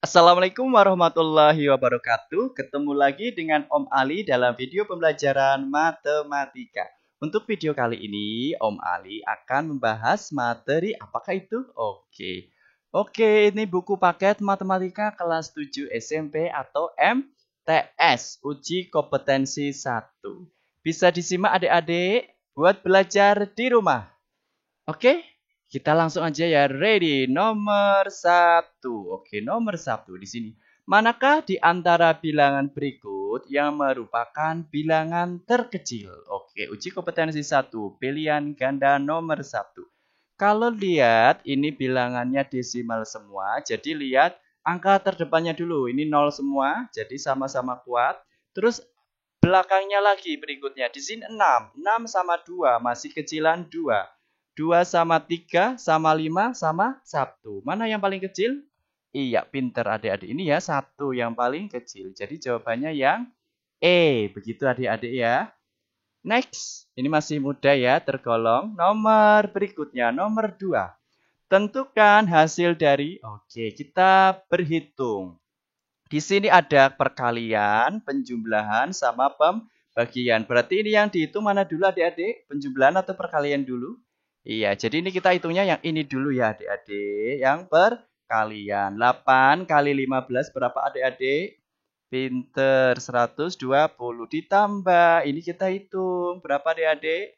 Assalamualaikum warahmatullahi wabarakatuh. Ketemu lagi dengan Om Ali dalam video pembelajaran matematika. Untuk video kali ini, Om Ali akan membahas materi apakah itu? Oke, ini buku paket matematika kelas 7 SMP atau MTS, uji kompetensi 1. Bisa disimak adik-adik buat belajar di rumah. Oke? Kita langsung aja ya. Ready. Nomor 1. Oke, nomor 1 di sini. Manakah di antara bilangan berikut yang merupakan bilangan terkecil? Oke, uji kompetensi 1. Pilihan ganda nomor 1. Kalau lihat ini bilangannya desimal semua. Jadi lihat angka terdepannya dulu. Ini 0 semua. Jadi sama-sama kuat. Terus belakangnya lagi berikutnya. Di sini 6. 6 sama 2. Masih kecilan 2. 2 sama 3 sama 5 sama 1. Mana yang paling kecil? Iya, pinter adik-adik. Ini ya 1 yang paling kecil. Jadi jawabannya yang E. Begitu adik-adik ya. Next. Ini masih mudah ya, tergolong. Nomor berikutnya, nomor 2. Tentukan hasil dari, kita berhitung. Di sini ada perkalian, penjumlahan, sama pembagian. Berarti ini yang dihitung mana dulu adik-adik? Penjumlahan atau perkalian dulu? Iya, jadi ini kita hitungnya yang ini dulu ya adik-adik. Yang perkalian. 8 kali 15 berapa adik-adik? Pinter, 120. Ditambah, ini kita hitung. Berapa adik-adik?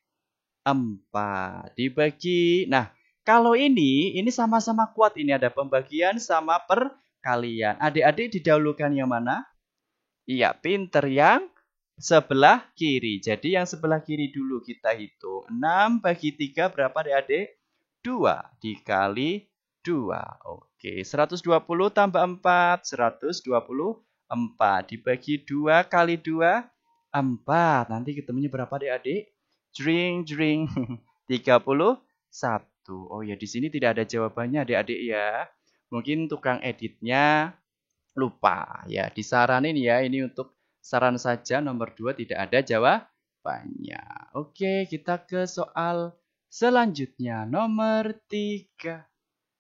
4. Dibagi. Nah, kalau ini sama-sama kuat. Ini ada pembagian sama perkalian. Adik-adik didahulukan yang mana? Iya, pinter yang sebelah kiri. Jadi yang sebelah kiri dulu kita hitung. 6 bagi 3 berapa adik-adik? 2 dikali 2. Oke, 120 tambah 4. 124 dibagi 2 kali 2. 4. Nanti ketemunya berapa adik-adik? Jring, jring. 31. Oh ya, di sini tidak ada jawabannya adik-adik ya. Mungkin tukang editnya lupa. Ya, disaranin ya, ini untuk saran saja, nomor 2 tidak ada jawabannya. Oke, kita ke soal selanjutnya. Nomor 3.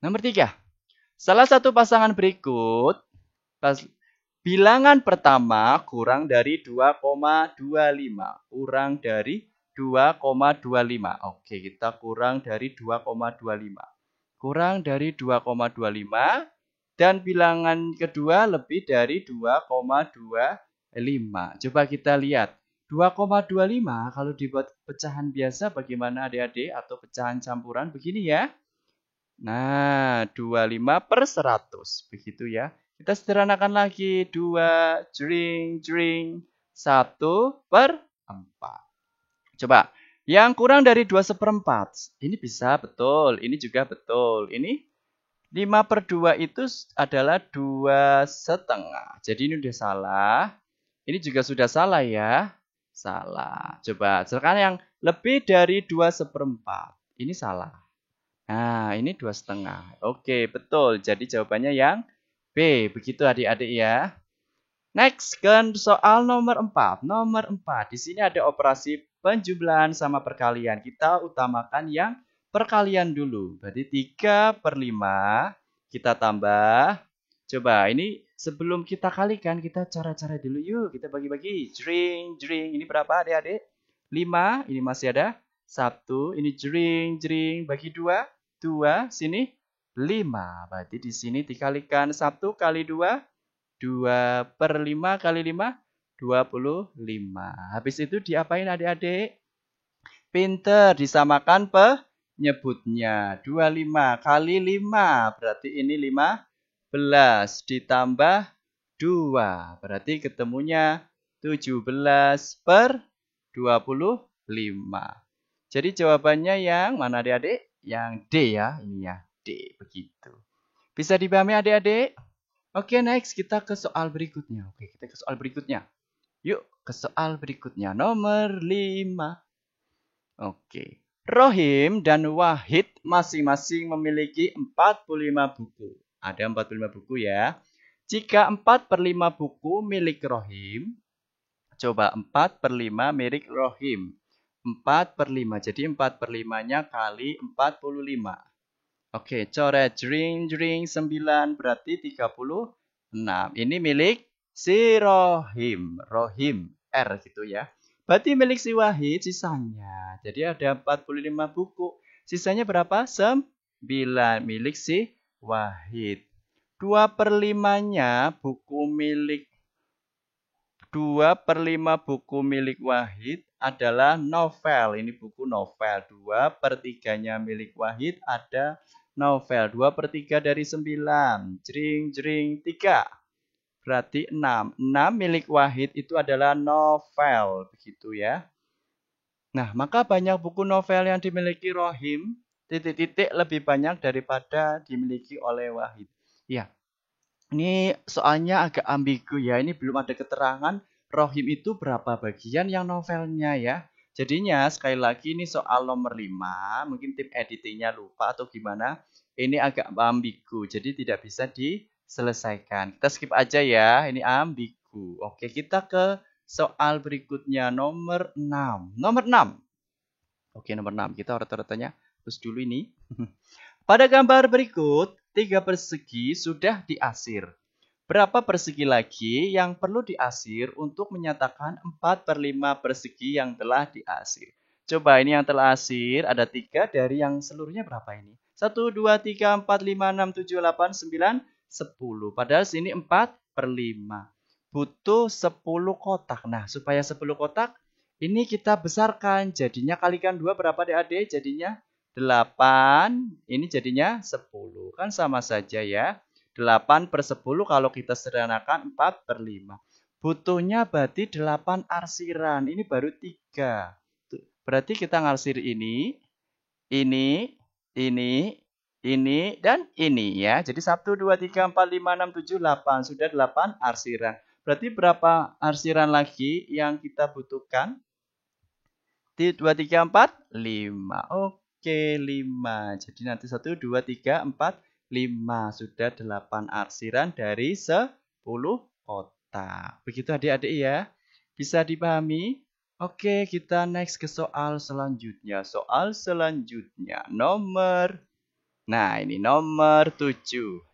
Nomor 3. Salah satu pasangan berikut, bilangan pertama kurang dari 2,25. Kurang dari 2,25. Oke, kita kurang dari 2,25. Kurang dari 2,25. Dan bilangan kedua lebih dari 2,25. Coba kita lihat. 2,25 kalau dibuat pecahan biasa bagaimana adik-adik? Atau pecahan campuran begini ya. Nah, 25 per 100. Begitu ya. Kita sederhanakan lagi. 2, jring, jring. 1 per 4. Coba. Yang kurang dari 2 seperempat. Ini bisa betul. Ini juga betul. Ini 5 per 2 itu adalah 2,5. Jadi ini udah salah. Ini juga sudah salah ya. Salah. Coba. Sekarang yang lebih dari 2 seperempat. Ini salah. Nah, ini 2,5. Oke, betul. Jadi jawabannya yang B. Begitu adik-adik ya. Next, ke soal nomor 4. Nomor 4. Di sini ada operasi penjumlahan sama perkalian. Kita utamakan yang perkalian dulu. Berarti 3 per 5 kita tambah. Coba ini sebelum kita kalikan kita cara-cara dulu yuk. Kita bagi-bagi. Jring, jring. Ini berapa adik-adik? 5. Ini masih ada 1. Ini jring, jring. Bagi 2. 2. Sini 5. Berarti di sini dikalikan 1 kali 2. 2 per 5 kali 5. 25. Habis itu diapain adik-adik? Pinter, disamakan penyebutnya. 25 kali 5, berarti ini 15. Ditambah 2, berarti ketemunya 17 per 25. Jadi jawabannya yang mana adik-adik? Yang D ya, ini ya, D, begitu. Bisa dipahami adik-adik? Oke, next kita ke soal berikutnya. Oke, kita ke soal berikutnya. Yuk, ke soal berikutnya. Nomor 5. Oke. Rohim dan Wahid masing-masing memiliki 45 buku. Ada 45 buku ya. Jika 4 per 5 buku milik Rohim, coba 4 per 5 milik Rohim. 4 per 5, jadi 4 per 5-nya kali 45. Oke, coret jring, jring, 9 berarti 35. 6. Ini milik si Rohim. Rohim, R gitu ya. Berarti milik si Wahid sisanya. Jadi ada 45 buku. Sisanya berapa? 9. Milik si Wahid. 2/5-nya buku milik 2/5 buku milik Wahid adalah novel. Ini buku novel. 2/3-nya milik Wahid ada novel. 2/3 dari 9. Jring, jring, 3. Berarti 6. 6 milik Wahid itu adalah novel. Begitu ya. Nah, maka banyak buku novel yang dimiliki Rohim, titik-titik lebih banyak daripada dimiliki oleh Wahid. Ya, ini soalnya agak ambigu ya. Ini belum ada keterangan Rohim itu berapa bagian yang novelnya ya. Jadinya sekali lagi ini soal nomor 5. Mungkin tim editingnya lupa atau gimana. Ini agak ambigu. Jadi tidak bisa diselesaikan. Kita skip aja ya. Ini ambigu. Oke, kita ke soal berikutnya. Nomor 6. Nomor 6. Oke, nomor 6. Kita urat-uratannya terus dulu ini. Pada gambar berikut, 3 persegi sudah diasir. Berapa persegi lagi yang perlu diasir untuk menyatakan 4/5 persegi yang telah diasir? Coba ini yang telah asir, ada 3 dari yang seluruhnya berapa ini? 1, 2, 3, 4, 5, 6, 7, 8, 9, 10. Padahal sini 4/5. Butuh 10 kotak. Nah, supaya 10 kotak, ini kita besarkan. Jadinya kalikan 2 berapa adik-adik? Jadinya 8, ini jadinya 10. Kan sama saja ya. 8/10 kalau kita sederhanakan 4/5. Butuhnya berarti 8 arsiran. Ini baru 3. Berarti kita ngarsir ini, ini, dan ini ya. Jadi 1, 2, 3, 4, 5, 6, 7, 8. Sudah 8 arsiran. Berarti berapa arsiran lagi yang kita butuhkan? 2, 3, 4, 5. Oke, 5. Jadi nanti 1, 2, 3, 4, 5. Sudah 8 arsiran dari 10 kotak. Begitu adik-adik ya. Bisa dipahami? Oke, kita next ke soal selanjutnya. Soal selanjutnya Nah, ini nomor 7.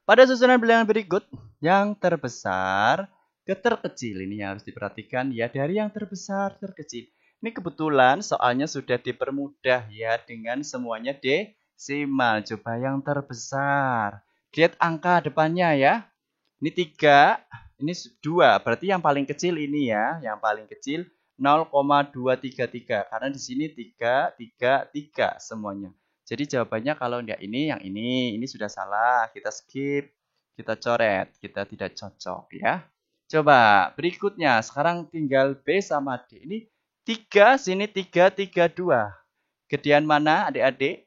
Pada susunan bilangan berikut, yang terbesar ke terkecil. Ini yang harus diperhatikan ya, dari yang terbesar terkecil. Ini kebetulan soalnya sudah dipermudah ya dengan semuanya desimal. Coba yang terbesar. Lihat angka depannya ya. Ini 3, ini 2. Berarti yang paling kecil ini ya, yang paling kecil 0,233. Karena di sini 3, 3, 3 semuanya. Jadi jawabannya kalau enggak ini, yang ini sudah salah. Kita skip, kita coret, kita tidak cocok ya. Coba berikutnya, sekarang tinggal B sama D. Ini 3, sini 3, 3, 2. Gedean mana adik-adik?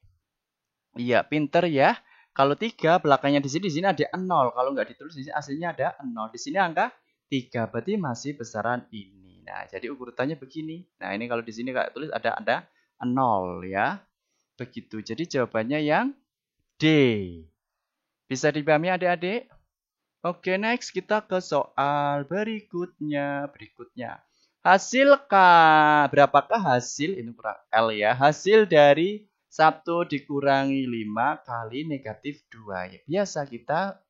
Iya, pinter ya. Kalau 3, belakangnya di sini ada 0. Kalau enggak ditulis di sini aslinya ada 0. Di sini angka 3, berarti masih besaran ini. Nah, jadi urutannya begini. Nah, ini kalau di sini kayak tulis ada 0 ya. Begitu. Jadi jawabannya yang D. Bisa dipahami adik-adik? Oke, next kita ke soal berikutnya. Berapakah hasil, ini kurang L ya, hasil dari 1 dikurangi 5 kali negatif 2. Ya, biasa kita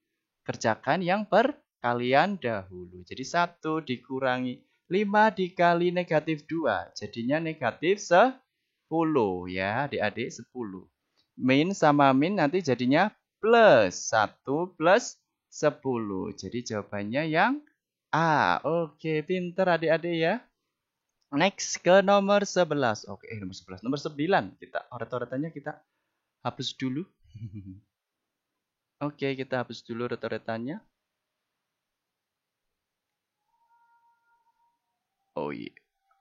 kerjakan yang perkalian dahulu. Jadi 1 dikurangi 5 dikali negatif 2. Jadinya negatif 10 ya adik-adik, 10. Min sama min nanti jadinya plus 1 plus 10. Jadi jawabannya yang A. Oke, pinter adik-adik ya. Next ke nomor 11. Oke, nomor 11. Nomor 9. Kita oret-oretannya kita hapus dulu. Oke, kita hapus dulu oret-oretannya. Oh iya.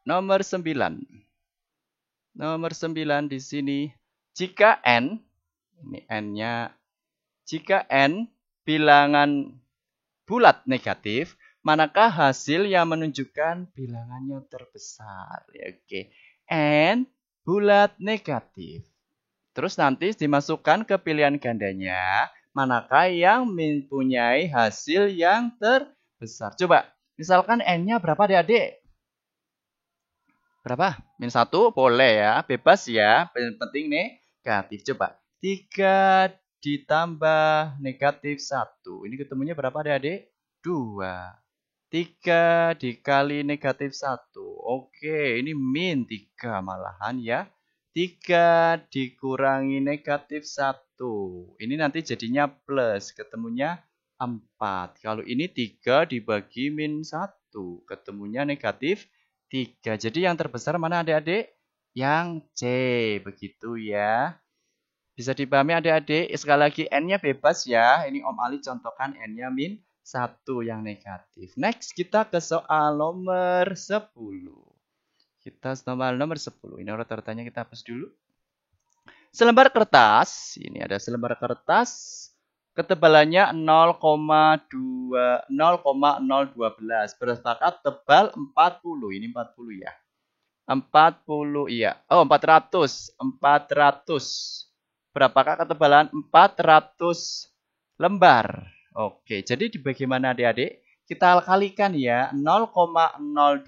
Nomor 9. Nomor 9 di sini, jika N, ini N-nya, jika N bilangan bulat negatif, manakah hasil yang menunjukkan bilangannya terbesar? Oke, N bulat negatif. Terus nanti dimasukkan ke pilihan gandanya, manakah yang mempunyai hasil yang terbesar. Coba, misalkan N-nya berapa adik-adik? Berapa? -1 boleh ya, bebas ya, penting negatif. Coba 3 ditambah negatif 1. Ini ketemunya berapa adik-adik? 2. 3 dikali negatif 1. Oke, ini min 3 malahan ya. 3 dikurangi negatif 1. Ini nanti jadinya plus, ketemunya 4. Kalau ini 3 dibagi min 1, ketemunya negatif 3. Jadi yang terbesar mana adik-adik? Yang C, begitu ya. Bisa dipahami adik-adik? Sekali lagi N-nya bebas ya. Ini Om Ali contohkan N-nya min 1 yang negatif. Next, kita ke soal nomor 10. Kita soal nomor 10. Ini rata-ratanya kita hapus dulu. Selembar kertas. Ini ada selembar kertas. Ketebalannya 0,012. Bersepakat tebal 40. Ini 40 ya. 40 iya. Oh, 400. 400. Berapakah ketebalan 400 lembar? Oke, jadi di bagaimana adik-adik? Kita kalikan ya. 0,012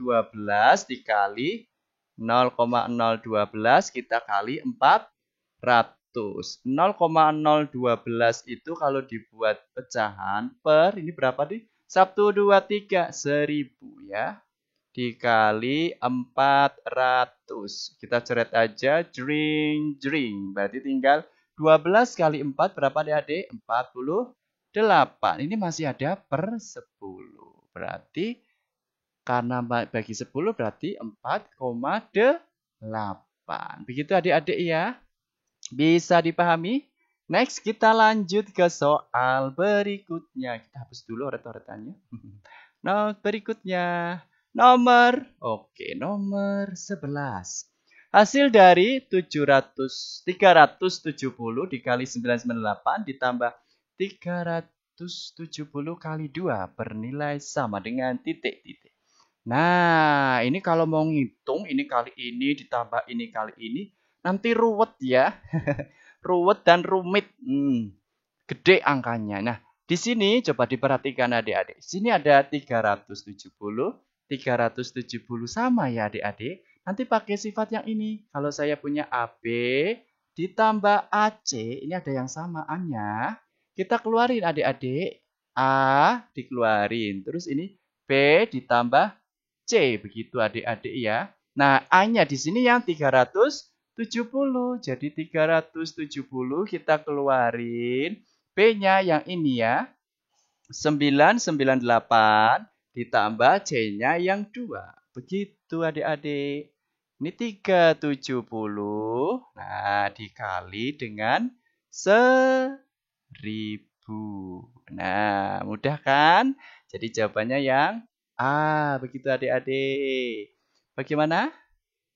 dikali 0,012 kita kali 400. 0,012 itu kalau dibuat pecahan per ini berapa nih? 1, 2, 3, 1000 ya. Dikali 400. Kita coret aja. Jring, jring. Berarti tinggal 12 kali 4 berapa adik-adik? 48. Ini masih ada per 10. Berarti karena bagi 10 berarti 4,8. Begitu adik-adik ya. Bisa dipahami? Next kita lanjut ke soal berikutnya. Kita hapus dulu oret-oretannya. Nah, berikutnya. Nomor 11. Hasil dari 370 dikali 998 ditambah 370 kali 2 bernilai sama dengan titik-titik. Nah, ini kalau mau ngitung ini kali ini ditambah ini kali ini nanti ruwet ya. Ruwet dan rumit. Gede angkanya. Nah, di sini coba diperhatikan adik-adik. Sini ada 370 sama ya adik-adik. Nanti pakai sifat yang ini. Kalau saya punya AB ditambah AC, ini ada yang sama A-nya. Kita keluarin adik-adik. A dikeluarin. Terus ini B ditambah C. Begitu adik-adik ya. Nah, A-nya di sini yang 370. Jadi 370 kita keluarin. B-nya yang ini ya. 998 ditambah C-nya yang 2. Begitu adik-adik. Ini 370. Nah, dikali dengan 1000. Nah, mudah kan? Jadi jawabannya yang A. Begitu adik-adik. Bagaimana?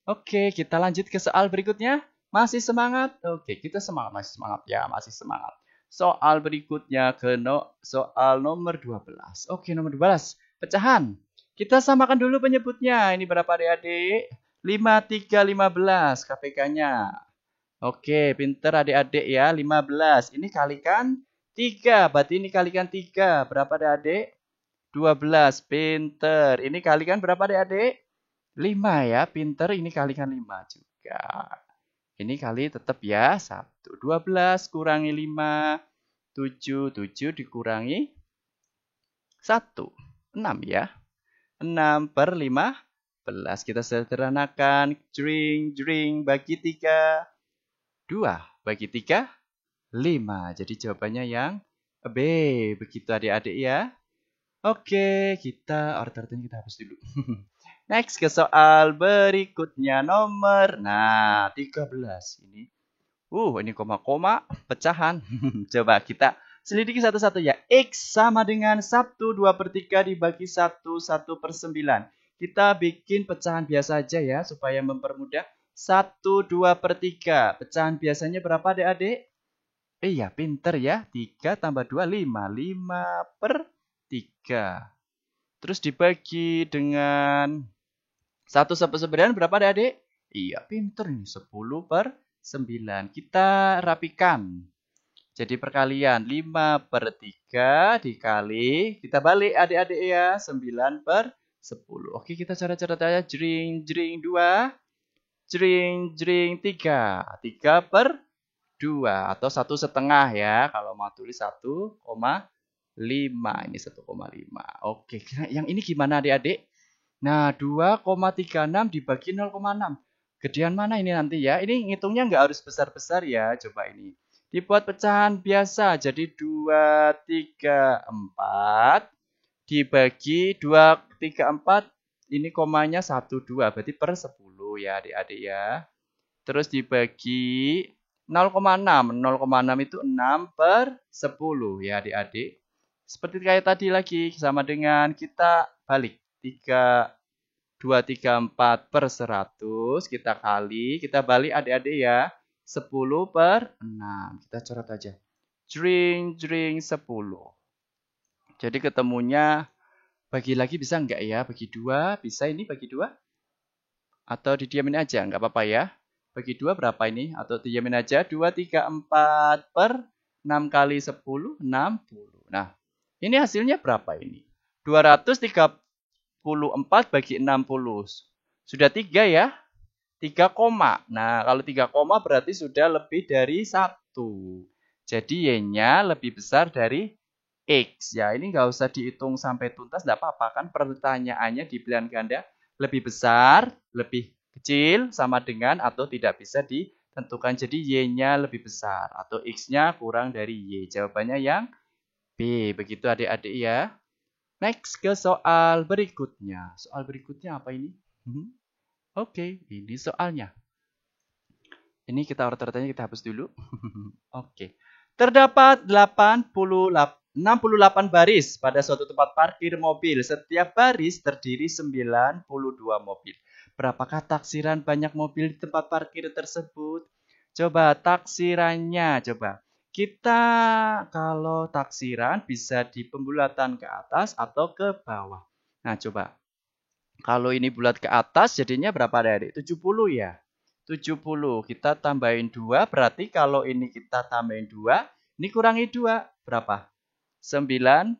Oke, kita lanjut ke soal berikutnya. Masih semangat? Oke, kita semangat. Masih semangat ya, masih semangat. Soal berikutnya ke soal nomor 12. Oke, nomor 12. Pecahan. Kita samakan dulu penyebutnya. Ini berapa adik-adik? 5315 KPK-nya. Oke, pinter adik-adik ya. 15. Ini kalikan 3. Berarti ini kalikan 3. Berapa adik-adik? 12. Pinter. Ini kalikan berapa adik-adik? 5 ya. Pinter. Ini kalikan 5 juga. Ini kali tetap ya. 1. 12 kurangi 5. 7. 7 dikurangi 1. 6 ya. 6 per 15. Kita sederhanakan. Jring, jring. Bagi 3. 2. Bagi 3. 5. Jadi jawabannya yang B. Begitu adik-adik ya. Oke. Kita order-ordernya kita hapus dulu. Next ke soal berikutnya. Nomor. Nah 13. Ini koma-koma pecahan. Coba kita selidiki satu-satu ya. X sama dengan 1, 2/3 dibagi 1, 1/9. Kita bikin pecahan biasa aja ya. Supaya mempermudah. 1, 2/3. Pecahan biasanya berapa adik-adik? Iya pinter ya. 3 tambah 2, 5. 5/3. Terus dibagi dengan 1/9 berapa adik-adik? Iya pinter nih. 10/9. Kita rapikan. Jadi perkalian 5/3 dikali. Kita balik adik-adik ya. 9/10. Oke kita cara-cara aja. Jring, jring 2. Jring, jring 3. 3/2. atau 1,5 ya. Kalau mau tulis 1,5. Ini 1,5. Oke, yang ini gimana adik-adik? Nah, 2,36 dibagi 0,6. Gedean mana ini nanti ya? Ini ngitungnya nggak harus besar-besar ya. Coba ini. Dibuat pecahan biasa. Jadi 2,34 dibagi 2,34. Ini komanya 1,2. Berarti per 10 ya adik-adik ya. Terus dibagi 0,6. 0,6 itu 6 per 10 ya adik-adik. Seperti kayak tadi lagi. Sama dengan kita balik. 2,34 per 100 kita kali, kita balik adik-adik ya, 10 per 6. Kita coret aja. Jring, jring, 10. Jadi ketemunya, bagi lagi bisa enggak ya? Bagi 2, bisa ini bagi 2? Atau didiamin aja, enggak apa-apa ya. Bagi 2 berapa ini? Atau didiamin aja, 2,34 per 6 kali 10, 60. Nah, ini hasilnya berapa ini? 234 bagi 60. Sudah 3 ya? 3 koma. Nah, kalau 3 koma berarti sudah lebih dari 1. Jadi Y-nya lebih besar dari X. Ya, ini nggak usah dihitung sampai tuntas, nggak apa-apa kan pertanyaannya di pilihan ganda lebih besar, lebih kecil, sama dengan atau tidak bisa ditentukan. Jadi Y-nya lebih besar atau X-nya kurang dari Y. Jawabannya yang B. Begitu adik-adik ya. Next ke soal berikutnya. Soal berikutnya apa ini? Oke, ini soalnya. Ini kita urutannya kita hapus dulu. Oke. Terdapat 68 baris pada suatu tempat parkir mobil. Setiap baris terdiri 92 mobil. Berapakah taksiran banyak mobil di tempat parkir tersebut? Coba taksirannya, coba. Kita kalau taksiran bisa di pembulatan ke atas atau ke bawah. Nah, coba. Kalau ini bulat ke atas jadinya berapa adik? 70 ya. 70. Kita tambahin 2. Berarti kalau ini kita tambahin 2. Ini kurangi 2. Berapa? 90.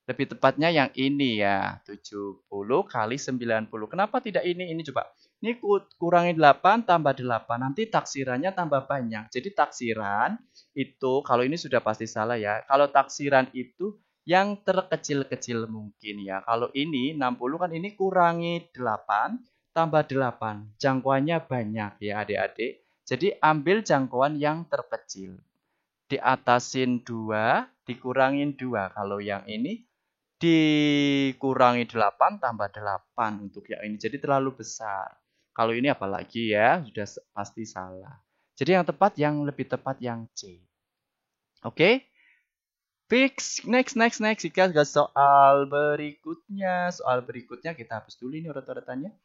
Lebih tepatnya yang ini ya. 70 kali 90. Kenapa tidak ini? Ini coba. Ini kurangi 8 tambah 8. Nanti taksirannya tambah banyak. Jadi taksiran itu, kalau ini sudah pasti salah ya. Kalau taksiran itu yang terkecil-kecil mungkin ya. Kalau ini 60 kan ini kurangi 8 tambah 8. Jangkauannya banyak ya adik-adik. Jadi ambil jangkauan yang terkecil. Diatasin 2, dikurangin 2. Kalau yang ini dikurangi 8 tambah 8 untuk yang ini. Jadi terlalu besar. Kalau ini apalagi ya, sudah pasti salah. Jadi yang tepat, yang lebih tepat yang C. Oke? Fix. Next. Kita ke soal berikutnya. Soal berikutnya kita hapus dulu ini urat-uratannya.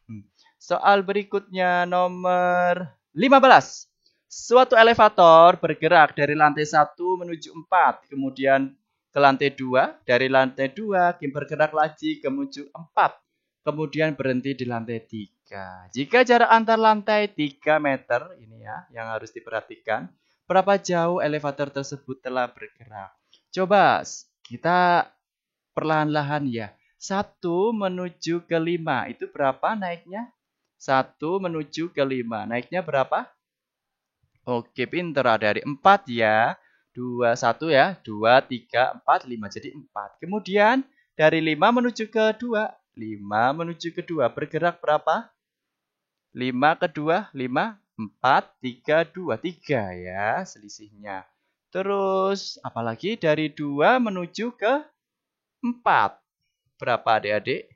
Soal berikutnya nomor 15. Suatu elevator bergerak dari lantai 1 menuju 4. Kemudian ke lantai 2. Dari lantai 2 bergerak lagi ke menuju 4. Kemudian berhenti di lantai 3. Jika jarak antar lantai 3 meter, ini ya yang harus diperhatikan. Berapa jauh elevator tersebut telah bergerak? Coba kita perlahan-lahan ya. 1 menuju ke 5. Itu berapa naiknya? 1 menuju ke 5. Naiknya berapa? Oke, pinter. Dari 4 ya. 2, 1 ya. 2, 3, 4, 5. Jadi 4. Kemudian dari 5 menuju ke 2. 5 menuju ke 2. Bergerak berapa? 5 ke 2. 5, 4, 3, 2. 3 ya selisihnya. Terus apalagi dari 2 menuju ke 4. Berapa adik-adik?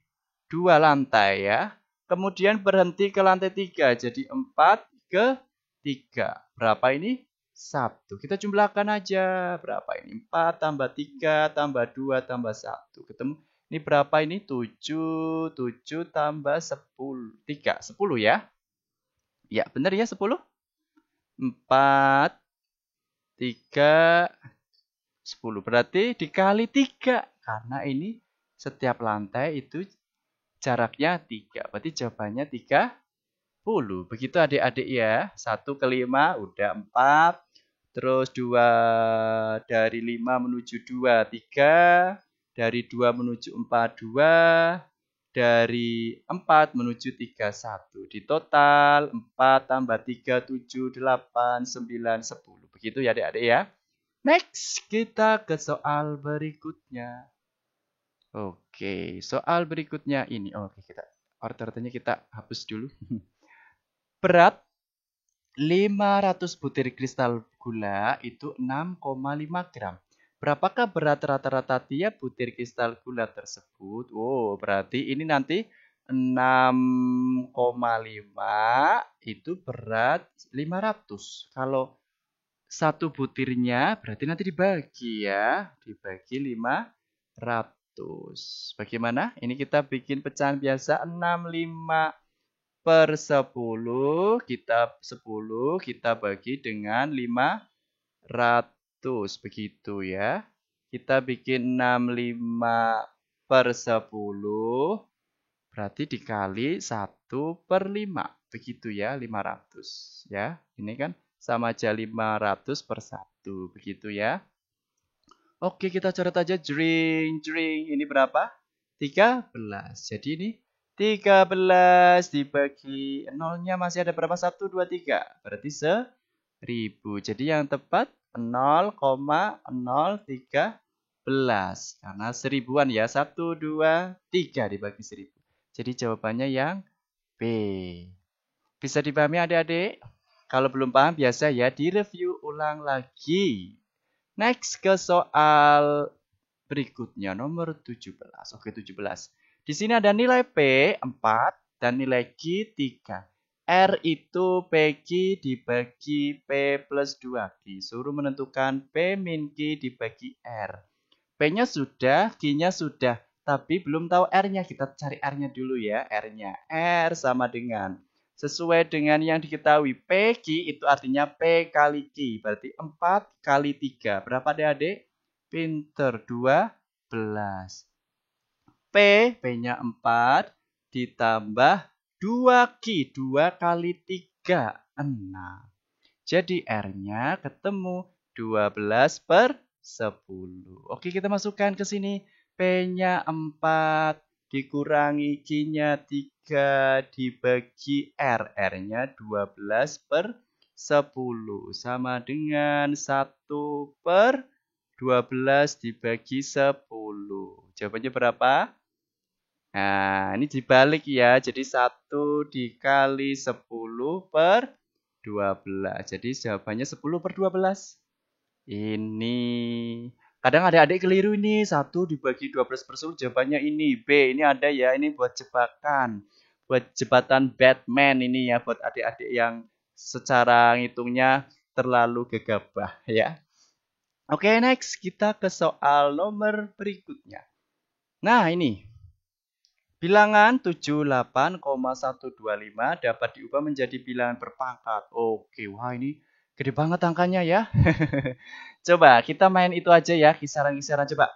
2 lantai ya. Kemudian berhenti ke lantai 3. Jadi 4 ke 3. Berapa ini? 1. Kita jumlahkan aja. Berapa ini? 4 tambah 3 tambah 2 tambah 1. Ketemu. Ini berapa ini? 7. 7 tambah 10. 3. 10 ya? Ya benar ya 10? 4. 3. 10. Berarti dikali 3. Karena ini setiap lantai itu jaraknya 3. Berarti jawabannya 30. Begitu adik-adik ya. 1 ke 5 udah 4. Terus 2 dari 5 menuju 2, 3. Dari 2 menuju 4, 2. dari 4 menuju 31. Di total 4 tambah 3, 7, 8, 9, 10. Begitu ya adik-adik ya. Next, kita ke soal berikutnya. Oke, soal berikutnya ini. Oke, ordernya kita hapus dulu. Berat 500 butir kristal gula itu 6,5 gram. Berapakah berat rata-rata tiap butir kristal gula tersebut? Oh, berarti ini nanti 6,5 itu berat 500. Kalau satu butirnya berarti nanti dibagi ya. Dibagi 500. Bagaimana? Ini kita bikin pecahan biasa 65 per 10 kita bagi dengan 500 begitu ya. Kita bikin 65 per 10 berarti dikali 1 per 5 begitu ya, 500 ya. Ini kan sama aja 500 per 1 begitu ya. Oke, kita coret aja jring. Ini berapa? 13. Jadi ini 13 dibagi 0-nya masih ada berapa? 1, 2, 3. Berarti 1000. Jadi yang tepat 0,013. Karena seribuan ya. 1, 2, 3 dibagi 1000. Jadi jawabannya yang B. Bisa dipahami adik-adik? Kalau belum paham biasa ya direview ulang lagi. Next ke soal berikutnya nomor 17. Oke, 17. Di sini ada nilai P 4 dan nilai Q 3. R itu PQ dibagi P plus 2Q. Suruh menentukan P min Q dibagi R. P-nya sudah, Q-nya sudah. Tapi belum tahu R-nya. Kita cari R-nya dulu ya. R-nya. R sama dengan. Sesuai dengan yang diketahui. PQ itu artinya P kali Q. Berarti 4 kali 3. Berapa adik-adik? Pinter. 12. P-nya 4 ditambah 2Q. 2 kali 3. 6. Jadi R-nya ketemu 12 per 10. Oke, kita masukkan ke sini. P-nya 4 dikurangi Q-nya 3 dibagi R. R-nya 12 per 10. Sama dengan 1 per 12 dibagi 10. Jawabannya berapa? Nah, ini dibalik ya. Jadi 1 dikali 10 per 12. Jadi jawabannya 10 per 12. Ini. Kadang adik-adik keliru ini. 1 dibagi 12 per 10 jawabannya ini. B. Ini ada ya. Ini buat jebakan. Buat jebakan Batman ini ya. Buat adik-adik yang secara ngitungnya terlalu gegabah ya. Oke, next. Kita ke soal nomor berikutnya. Nah, ini. Bilangan 78,125 dapat diubah menjadi bilangan berpangkat. Oke, wah ini gede banget angkanya ya. Coba kita main itu aja ya, kisaran-kisaran coba.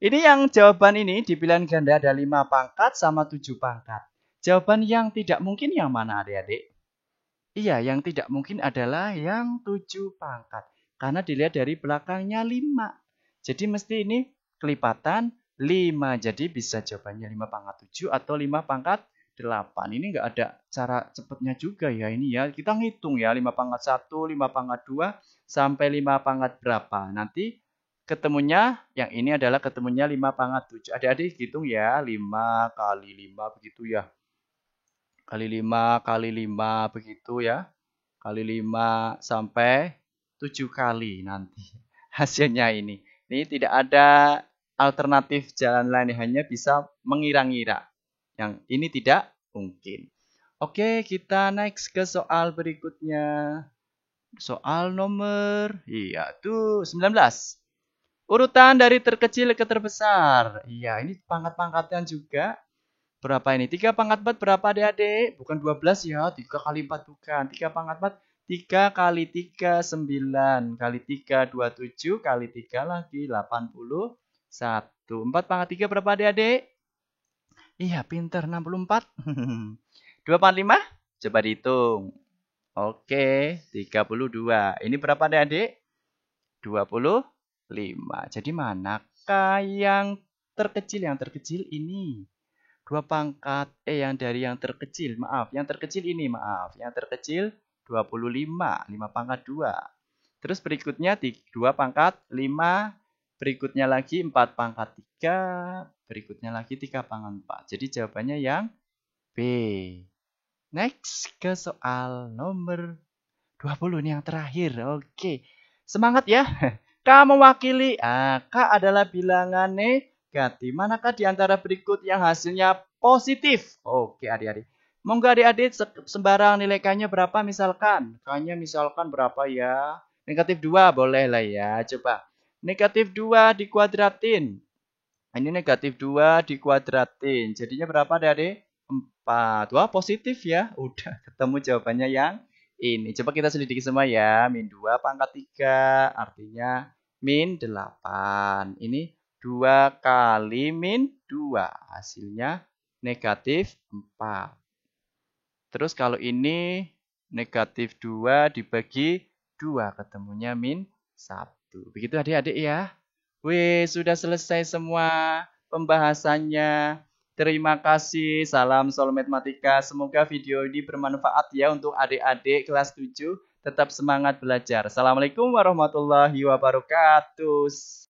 Ini yang jawaban ini di bilangan ganda ada 5 pangkat sama 7 pangkat. Jawaban yang tidak mungkin yang mana adik-adik? Iya, yang tidak mungkin adalah yang 7 pangkat. Karena dilihat dari belakangnya 5. Jadi mesti ini kelipatan 5. Jadi bisa jawabannya 5 pangkat 7 atau 5 pangkat 8. Ini nggak ada cara cepatnya juga ya ini ya. Kita ngitung ya 5 pangkat 1, 5 pangkat 2, sampai 5 pangkat berapa. Nanti ketemunya yang ini adalah ketemunya 5 pangkat 7. Adik-adik hitung ya 5 kali 5 begitu ya. Kali 5 kali 5 begitu ya. Kali 5 sampai 7 kali nanti hasilnya ini. Ini tidak ada alternatif jalan lain, hanya bisa mengira-ngira. Yang ini tidak mungkin. Oke, kita next ke soal berikutnya. Soal nomor, iya tuh 19. Urutan dari terkecil ke terbesar. Iya, ini pangkat-pangkatan juga. Berapa ini? 3 pangkat 4 berapa adik-adik? Bukan 12 ya, 3 kali 4 bukan. 3 pangkat 4, 3 kali 3, 9. Kali 3, 27. Kali 3 lagi, 80. 1. 4 pangkat 3 berapa adik-adik? Iya, pinter. 64. 2 pangkat 5? Coba dihitung. Oke, 32. Ini berapa adik-adik? 25. Jadi manakah yang terkecil? Yang terkecil ini. 2 pangkat yang dari yang terkecil, maaf, yang terkecil ini, maaf, yang terkecil 25, 5 pangkat 2. Terus berikutnya 2 pangkat 5, berikutnya lagi 4 pangkat 3, berikutnya lagi 3 pangkat 4. Jadi jawabannya yang B. Next ke soal nomor 20 ini yang terakhir. Oke. Semangat ya. K mewakili. K adalah bilangan negatif. Manakah di antara berikut yang hasilnya positif? Oke, adik-adik. Monggo adik-adik sembarang nilai K-nya berapa misalkan? K-nya misalkan berapa ya? Negatif 2 boleh lah ya. Coba. Negatif 2 dikuadratin. Ini negatif 2 dikuadratin. Jadinya berapa adik-adik? 4. Wah, positif ya. Udah ketemu jawabannya yang ini. Coba kita selidiki semua ya. Min 2 pangkat 3 artinya min 8. Ini 2 kali min 2. Hasilnya negatif 4. Terus kalau ini negatif 2 dibagi 2. Ketemunya min 1. Begitu adik-adik ya. Wih, sudah selesai semua pembahasannya. Terima kasih. Salam Sol Matematika. Semoga video ini bermanfaat ya untuk adik-adik kelas 7. Tetap semangat belajar. Assalamualaikum warahmatullahi wabarakatuh.